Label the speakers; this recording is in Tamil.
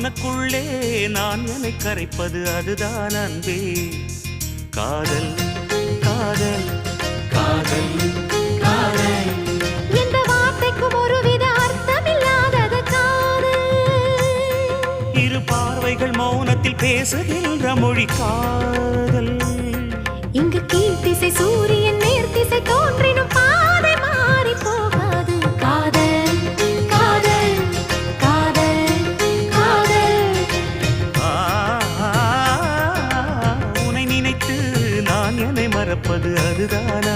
Speaker 1: உனக்குள்ளே நான் என்னை கரைப்பது அதுதான் அன்பே. காதல் காதல் காதல் காதல்.
Speaker 2: எந்த வார்த்தைக்கும் ஒருவித அர்த்தமில்லாதது காதல்.
Speaker 1: இரு பார்வைகள் மௌனத்தில் பேசுகின்ற மொழி காதல்.
Speaker 2: இங்கு கீழ்த்திசை சூரியன் நேர்த்திசை தோன்றினும் பாதை மாறி போகாது. காதல் காதல் காதல் காதல்.
Speaker 1: உன்னை நினைத்து நான் என்னை மறப்பது அதுதான்